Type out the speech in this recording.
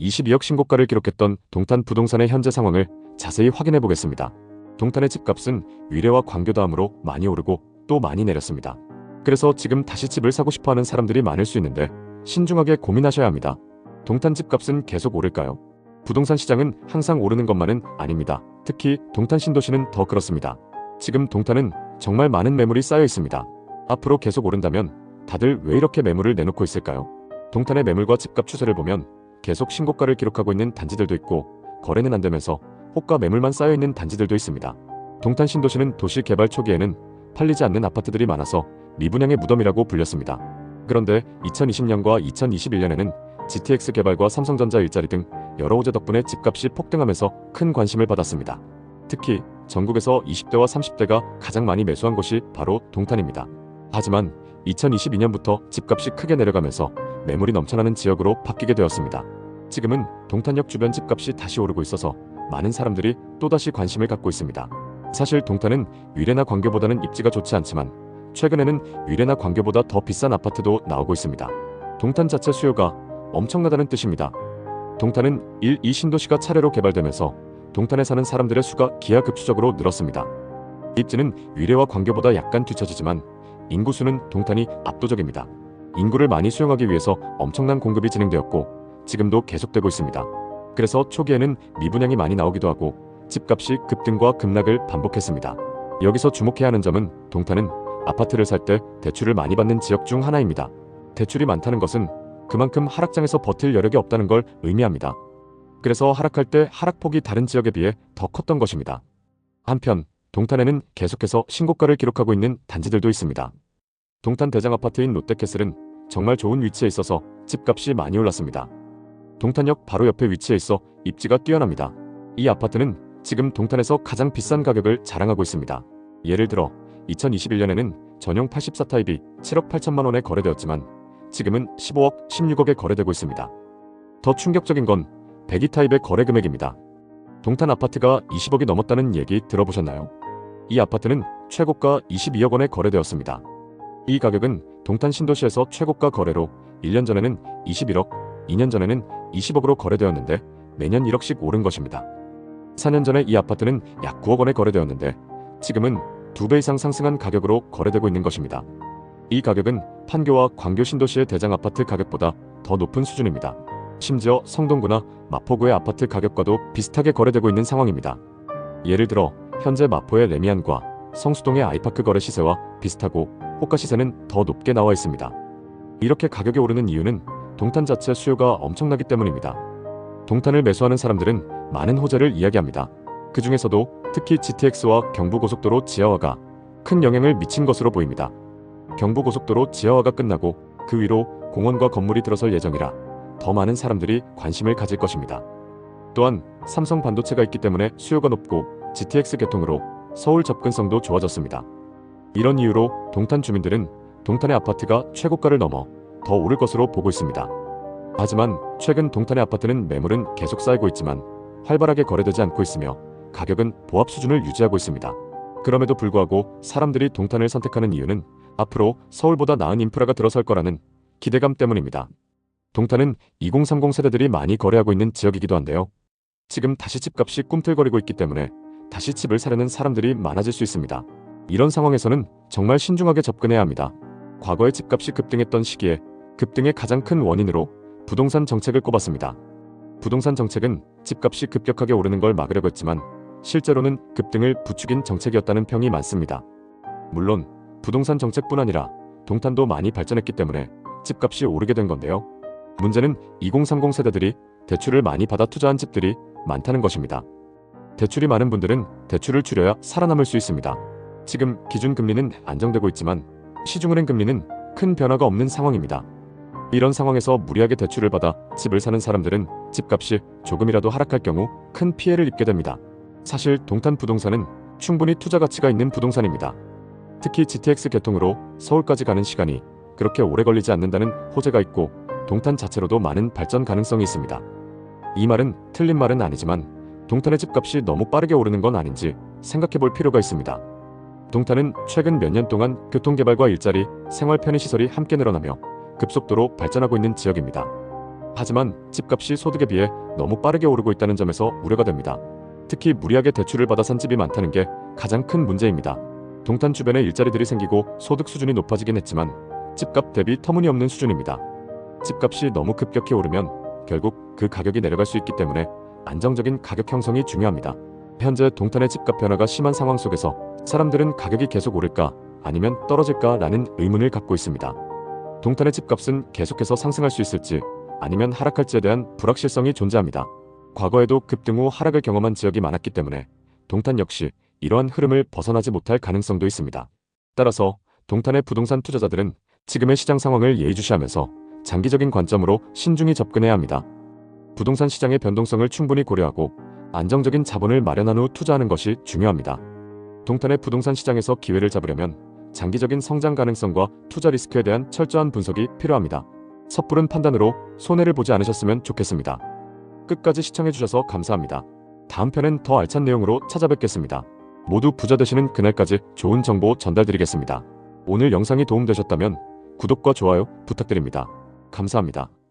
22억 신고가를 기록했던 동탄 부동산의 현재 상황을 자세히 확인해 보겠습니다. 동탄의 집값은 위례와 광교 다음으로 많이 오르고 또 많이 내렸습니다. 그래서 지금 다시 집을 사고 싶어하는 사람들이 많을 수 있는데 신중하게 고민하셔야 합니다. 동탄 집값은 계속 오를까요? 부동산 시장은 항상 오르는 것만은 아닙니다. 특히 동탄 신도시는 더 그렇습니다. 지금 동탄은 정말 많은 매물이 쌓여 있습니다. 앞으로 계속 오른다면 다들 왜 이렇게 매물을 내놓고 있을까요? 동탄의 매물과 집값 추세를 보면 계속 신고가를 기록하고 있는 단지들도 있고 거래는 안 되면서 호가 매물만 쌓여 있는 단지들도 있습니다. 동탄 신도시는 도시 개발 초기에는 팔리지 않는 아파트들이 많아서 미분양의 무덤이라고 불렸습니다. 그런데 2020년과 2021년에는 GTX 개발과 삼성전자 일자리 등 여러 호재 덕분에 집값이 폭등하면서 큰 관심을 받았습니다. 특히 전국에서 20대와 30대가 가장 많이 매수한 곳이 바로 동탄입니다. 하지만 2022년부터 집값이 크게 내려가면서 매물이 넘쳐나는 지역으로 바뀌게 되었습니다. 지금은 동탄역 주변 집값이 다시 오르고 있어서 많은 사람들이 또다시 관심을 갖고 있습니다. 사실 동탄은 위례나 광교보다는 입지가 좋지 않지만 최근에는 위례나 광교보다 더 비싼 아파트도 나오고 있습니다. 동탄 자체 수요가 엄청나다는 뜻입니다. 동탄은 1, 2 신도시가 차례로 개발되면서 동탄에 사는 사람들의 수가 기하급수적으로 늘었습니다. 입지는 위례와 광교보다 약간 뒤처지지만 인구수는 동탄이 압도적입니다. 인구를 많이 수용하기 위해서 엄청난 공급이 진행되었고 지금도 계속되고 있습니다. 그래서 초기에는 미분양이 많이 나오기도 하고 집값이 급등과 급락을 반복했습니다. 여기서 주목해야 하는 점은 동탄은 아파트를 살 때 대출을 많이 받는 지역 중 하나입니다. 대출이 많다는 것은 그만큼 하락장에서 버틸 여력이 없다는 걸 의미합니다. 그래서 하락할 때 하락폭이 다른 지역에 비해 더 컸던 것입니다. 한편 동탄에는 계속해서 신고가를 기록하고 있는 단지들도 있습니다. 동탄 대장 아파트인 롯데캐슬은 정말 좋은 위치에 있어서 집값이 많이 올랐습니다. 동탄역 바로 옆에 위치해 있어 입지가 뛰어납니다. 이 아파트는 지금 동탄에서 가장 비싼 가격을 자랑하고 있습니다. 예를 들어 2021년에는 전용 84타입이 7억 8천만 원에 거래되었지만 지금은 15억, 16억에 거래되고 있습니다. 더 충격적인 건 102타입의 거래 금액입니다. 동탄 아파트가 20억이 넘었다는 얘기 들어보셨나요? 이 아파트는 최고가 22억 원에 거래되었습니다. 이 가격은 동탄 신도시에서 최고가 거래로 1년 전에는 21억, 2년 전에는 20억으로 거래되었는데 매년 1억씩 오른 것입니다. 4년 전에 이 아파트는 약 9억 원에 거래되었는데 지금은 2배 이상 상승한 가격으로 거래되고 있는 것입니다. 이 가격은 판교와 광교 신도시의 대장 아파트 가격보다 더 높은 수준입니다. 심지어 성동구나 마포구의 아파트 가격과도 비슷하게 거래되고 있는 상황입니다. 예를 들어 현재 마포의 레미안과 성수동의 아이파크 거래 시세와 비슷하고 호가 시세는 더 높게 나와 있습니다. 이렇게 가격이 오르는 이유는 동탄 자체 수요가 엄청나기 때문입니다. 동탄을 매수하는 사람들은 많은 호재를 이야기합니다. 그 중에서도 특히 GTX와 경부고속도로 지하화가 큰 영향을 미친 것으로 보입니다. 경부고속도로 지하화가 끝나고 그 위로 공원과 건물이 들어설 예정이라 더 많은 사람들이 관심을 가질 것입니다. 또한 삼성 반도체가 있기 때문에 수요가 높고 GTX 개통으로 서울 접근성도 좋아졌습니다. 이런 이유로 동탄 주민들은 동탄의 아파트가 최고가를 넘어 더 오를 것으로 보고 있습니다. 하지만 최근 동탄의 아파트는 매물은 계속 쌓이고 있지만 활발하게 거래되지 않고 있으며 가격은 보합 수준을 유지하고 있습니다. 그럼에도 불구하고 사람들이 동탄을 선택하는 이유는 앞으로 서울보다 나은 인프라가 들어설 거라는 기대감 때문입니다. 동탄은 2030 세대들이 많이 거래하고 있는 지역이기도 한데요. 지금 다시 집값이 꿈틀거리고 있기 때문에 다시 집을 사려는 사람들이 많아질 수 있습니다. 이런 상황에서는 정말 신중하게 접근해야 합니다. 과거에 집값이 급등했던 시기에 급등의 가장 큰 원인으로 부동산 정책을 꼽았습니다. 부동산 정책은 집값이 급격하게 오르는 걸 막으려고 했지만 실제로는 급등을 부추긴 정책이었다는 평이 많습니다. 물론 부동산 정책뿐 아니라 동탄도 많이 발전했기 때문에 집값이 오르게 된 건데요. 문제는 2030 세대들이 대출을 많이 받아 투자한 집들이 많다는 것입니다. 대출이 많은 분들은 대출을 줄여야 살아남을 수 있습니다. 지금 기준금리는 안정되고 있지만 시중은행 금리는 큰 변화가 없는 상황입니다. 이런 상황에서 무리하게 대출을 받아 집을 사는 사람들은 집값이 조금이라도 하락할 경우 큰 피해를 입게 됩니다. 사실 동탄 부동산은 충분히 투자 가치가 있는 부동산입니다. 특히 GTX 개통으로 서울까지 가는 시간이 그렇게 오래 걸리지 않는다는 호재가 있고 동탄 자체로도 많은 발전 가능성이 있습니다. 이 말은 틀린 말은 아니지만 동탄의 집값이 너무 빠르게 오르는 건 아닌지 생각해 볼 필요가 있습니다. 동탄은 최근 몇 년 동안 교통개발과 일자리, 생활 편의시설이 함께 늘어나며 급속도로 발전하고 있는 지역입니다. 하지만 집값이 소득에 비해 너무 빠르게 오르고 있다는 점에서 우려가 됩니다. 특히 무리하게 대출을 받아 산 집이 많다는 게 가장 큰 문제입니다. 동탄 주변에 일자리들이 생기고 소득 수준이 높아지긴 했지만 집값 대비 터무니없는 수준입니다. 집값이 너무 급격히 오르면 결국 그 가격이 내려갈 수 있기 때문에 안정적인 가격 형성이 중요합니다. 현재 동탄의 집값 변화가 심한 상황 속에서 사람들은 가격이 계속 오를까 아니면 떨어질까라는 의문을 갖고 있습니다. 동탄의 집값은 계속해서 상승할 수 있을지 아니면 하락할지에 대한 불확실성이 존재합니다. 과거에도 급등 후 하락을 경험한 지역이 많았기 때문에 동탄 역시 이러한 흐름을 벗어나지 못할 가능성도 있습니다. 따라서 동탄의 부동산 투자자들은 지금의 시장 상황을 예의주시하면서 장기적인 관점으로 신중히 접근해야 합니다. 부동산 시장의 변동성을 충분히 고려하고 안정적인 자본을 마련한 후 투자하는 것이 중요합니다. 동탄의 부동산 시장에서 기회를 잡으려면 장기적인 성장 가능성과 투자 리스크에 대한 철저한 분석이 필요합니다. 섣부른 판단으로 손해를 보지 않으셨으면 좋겠습니다. 끝까지 시청해주셔서 감사합니다. 다음 편엔 더 알찬 내용으로 찾아뵙겠습니다. 모두 부자 되시는 그날까지 좋은 정보 전달드리겠습니다. 오늘 영상이 도움되셨다면 구독과 좋아요 부탁드립니다. 감사합니다.